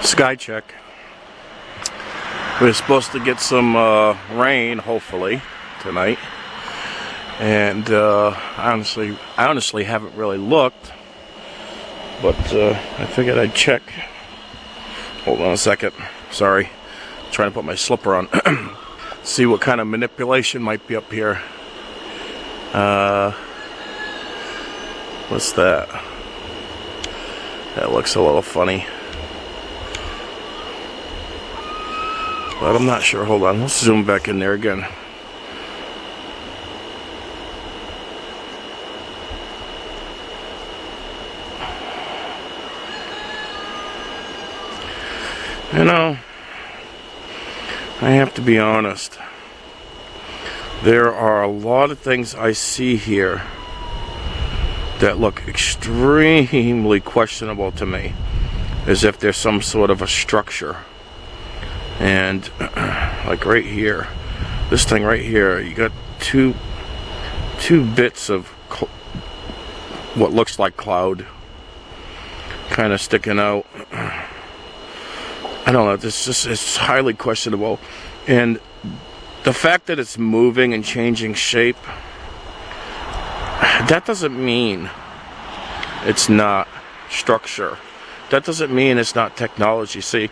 Sky check. We're supposed to get some rain, hopefully, tonight. And I honestly haven't really looked, but I figured I'd check. Hold on a second. Sorry, I'm trying to put my slipper on. See what kind of manipulation might be up here. What's that? That looks a little funny. But I'm not sure. Hold on. Let's zoom back in there again. You know, I have to be honest. There are a lot of things I see here that look extremely questionable to me, as if there's some sort of a structure. And like right here, this thing right here, you got two bits of what looks like cloud kind of sticking out. I don't know, it's highly questionable. And the fact that it's moving and changing shape, that doesn't mean it's not structure. That doesn't mean it's not technology. See,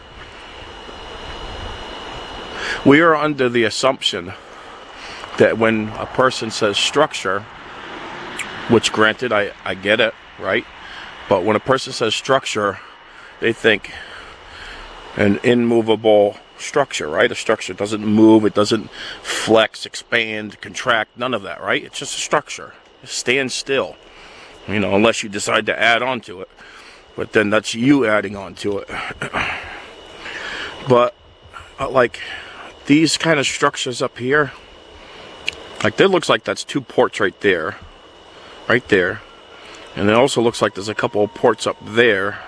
we are under the assumption that when a person says structure, which granted, I get it, right? But when a person says structure, they think an immovable structure, right? A structure doesn't move, it doesn't flex, expand, contract, none of that, right? It's just a structure. It stands still, you know, unless you decide to add on to it. But then that's you adding on to it. But like these kind of structures up here, like that looks like that's two ports right there, and it also looks like there's a couple of ports up there.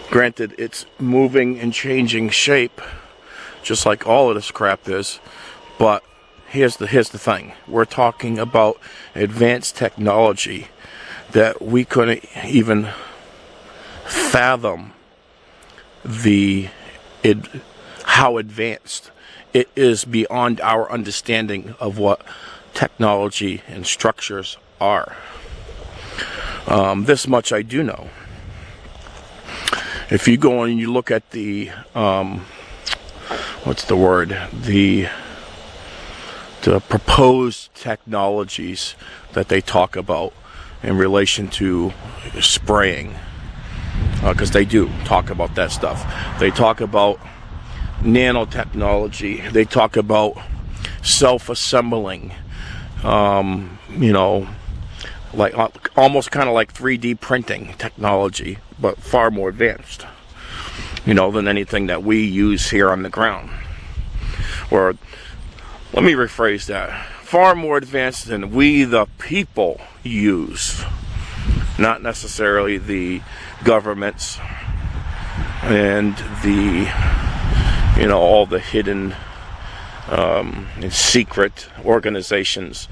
Granted, it's moving and changing shape, just like all of this crap is. But here's the thing: we're talking about advanced technology that we couldn't even fathom how advanced it is beyond our understanding of what technology and structures are. This much I do know. If you go and you look at the the proposed technologies that they talk about in relation to spraying, because they do talk about that stuff. They talk about nanotechnology. They talk about self-assembling. You know, like almost kind of like 3D printing technology, but far more advanced, you know, than anything that we use here on the ground. Or let me rephrase that: far more advanced than we, the people, use. Not necessarily the governments and the, you know, all the hidden and secret organizations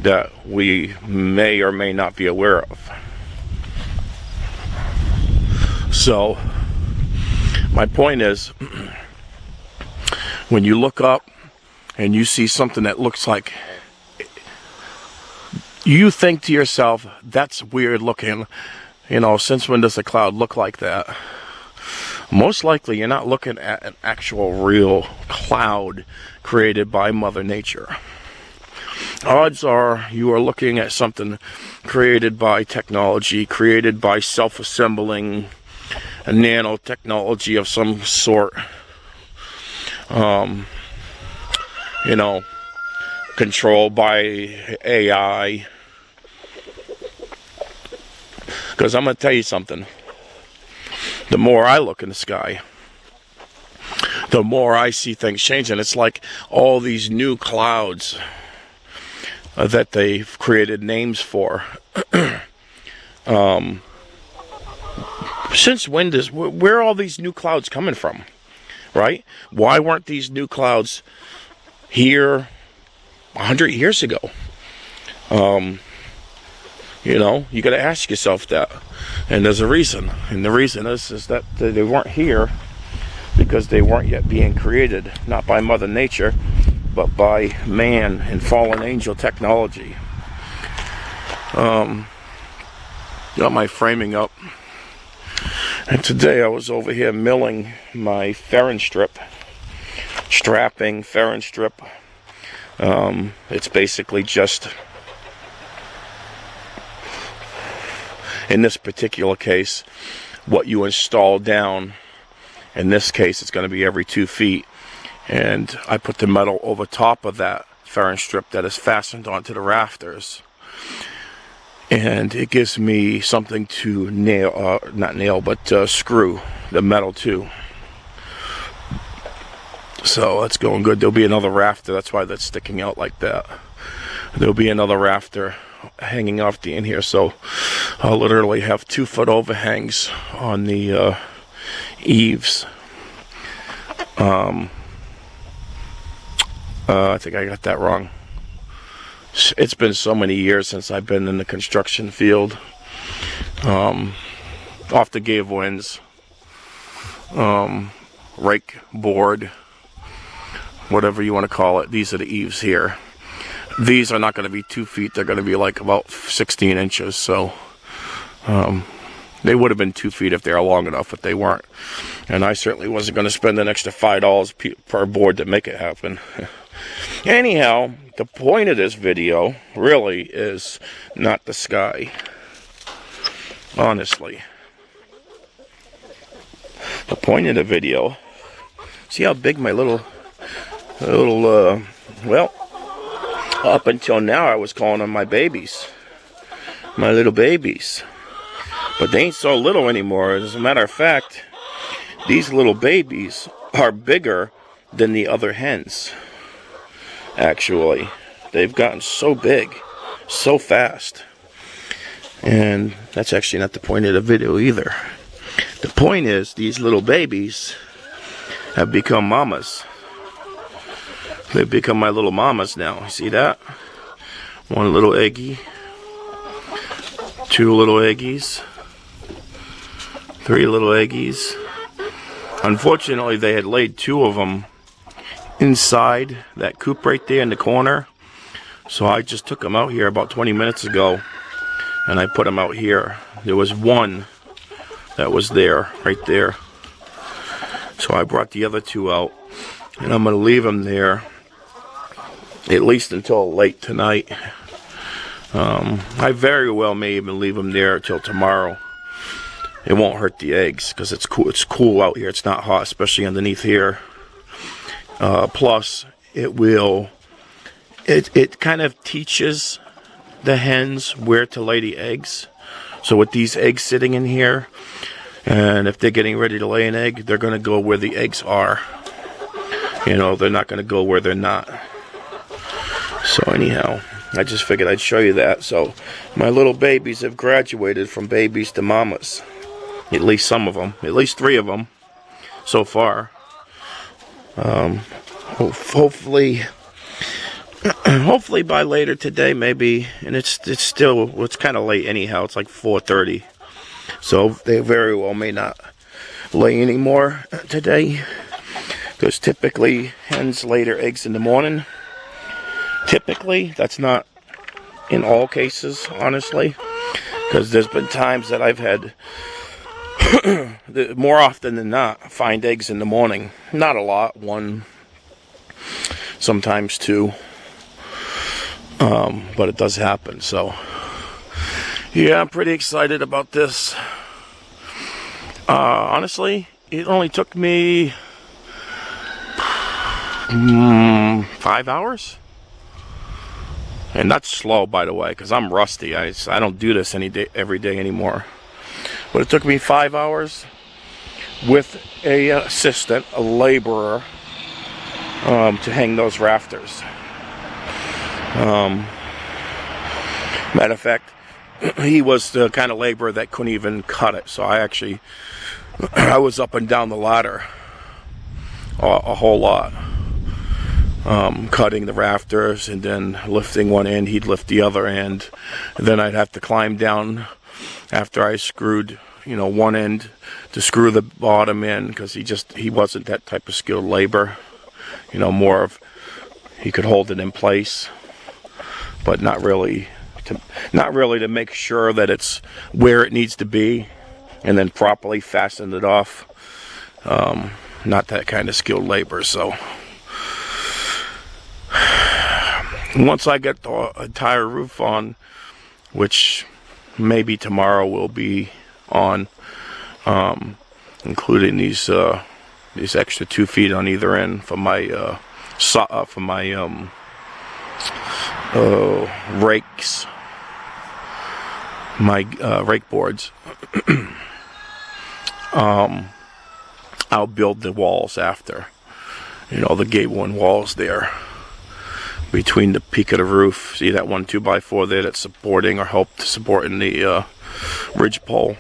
that we may or may not be aware of. So my point is, when you look up and you see something that looks like, you think to yourself, that's weird looking, you know, since when does a cloud look like that? Most likely you're not looking at an actual real cloud created by Mother Nature. Odds are you are looking at something created by technology, created by self-assembling, a nanotechnology of some sort. You know, controlled by AI. Because I'm going to tell you something. The more I look in the sky, the more I see things changing. It's like all these new clouds that they've created names for. Since when where are all these new clouds coming from? Right? Why weren't these new clouds here 100 years ago? You know, you got to ask yourself that. And there's a reason. And the reason is that they weren't here because they weren't yet being created, not by Mother Nature, but by man and fallen angel technology. Got my framing up. And today I was over here milling my Ferrin strip, strapping Ferrin strip. It's basically just, in this particular case, what you install down. In this case, it's going to be every 2 feet. And I put the metal over top of that Ferrin strip that is fastened onto the rafters. And it gives me something to nail, not nail, but screw the metal to. So that's going good. There'll be another rafter. That's why that's sticking out like that. There'll be another rafter hanging off the end here. So I'll literally have 2-foot overhangs on the eaves. I think I got that wrong. It's been so many years since I've been in the construction field. Off the gave winds, rake board, whatever you want to call it. These are the eaves here. These are not going to be 2 feet. They're going to be like about 16 inches. So they would have been 2 feet if they were long enough, but they weren't. And I certainly wasn't going to spend an extra $5 per board to make it happen. Anyhow, the point of this video really is not the sky. Honestly. The point of the video, see how big my little, well, up until now I was calling them my babies. My little babies. But they ain't so little anymore. As a matter of fact, these little babies are bigger than the other hens. Actually, they've gotten so big, so fast. And that's actually not the point of the video either. The point is, these little babies have become mamas. They've become my little mamas now. See that? One little eggie. 2 little eggies. 3 little eggies. Unfortunately, they had laid 2 of them inside that coop right there in the corner. So I just took them out here about 20 minutes ago. And I put them out here. There was one that was there, right there. So I brought the other 2 out. And I'm going to leave them there at least until late tonight. I very well may even leave them there until tomorrow. It won't hurt the eggs because it's cool. It's cool out here. It's not hot, especially underneath here. Plus, it kind of teaches the hens where to lay the eggs. So with these eggs sitting in here, and if they're getting ready to lay an egg, they're going to go where the eggs are. You know, they're not going to go where they're not. So anyhow, I just figured I'd show you that. So my little babies have graduated from babies to mamas. At least some of them. At least 3 of them so far. Hopefully by later today, maybe. And it's kind of late anyhow. It's like 4:30. So they very well may not lay any more today. Because typically hens lay their eggs in the morning. Typically, that's not in all cases, honestly. Because there's been times that I've had, more often than not, find eggs in the morning. Not a lot, 1, sometimes 2. But it does happen, so. Yeah, I'm pretty excited about this. Honestly, it only took me 5 hours. And that's slow, by the way, because I'm rusty. I don't do this every day anymore. But it took me 5 hours with a assistant, a laborer, to hang those rafters. Matter of fact, he was the kind of laborer that couldn't even cut it. So I was up and down the ladder a whole lot. cutting the rafters, and then lifting one end, he'd lift the other end, and then I'd have to climb down after I screwed, you know, one end to screw the bottom in, because he wasn't that type of skilled labor, you know, more of he could hold it in place, but not really to make sure that it's where it needs to be, and then properly fasten it off. Not that kind of skilled labor. So once I get the entire roof on, which maybe tomorrow will be on, including these extra 2 feet on either end for my rakes, my rake boards. I'll build the walls after, you know, the gable and walls there between the peak of the roof. See that 1 2x4 there that's supporting or helped supporting the ridge pole?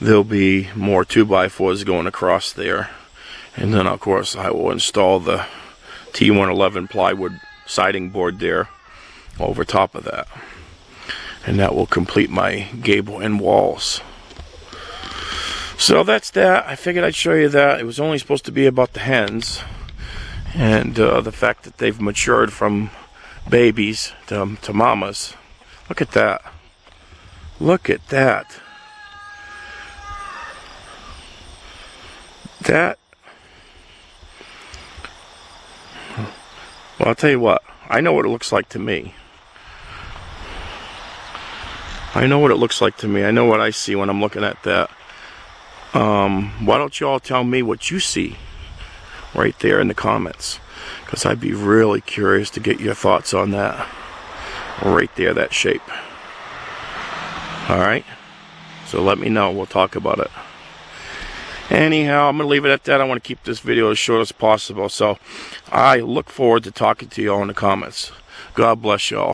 There'll be more 2x4s going across there, and then of course I will install the T111 plywood siding board there over top of that, and that will complete my gable and walls. So that's that. I figured I'd show you that. It was only supposed to be about the hens, and the fact that they've matured from babies to mamas. Look at that. Look at that. Well, I'll tell you what. I know what it looks like to me. I know what it looks like to me. I know what I see when I'm looking at that. Why don't you all tell me what you see right there in the comments, because I'd be really curious to get your thoughts on that right there, that shape. Alright, so let me know. We'll talk about it. Anyhow, I'm going to leave it at that. I want to keep this video as short as possible, so I look forward to talking to you all in the comments. God bless you all.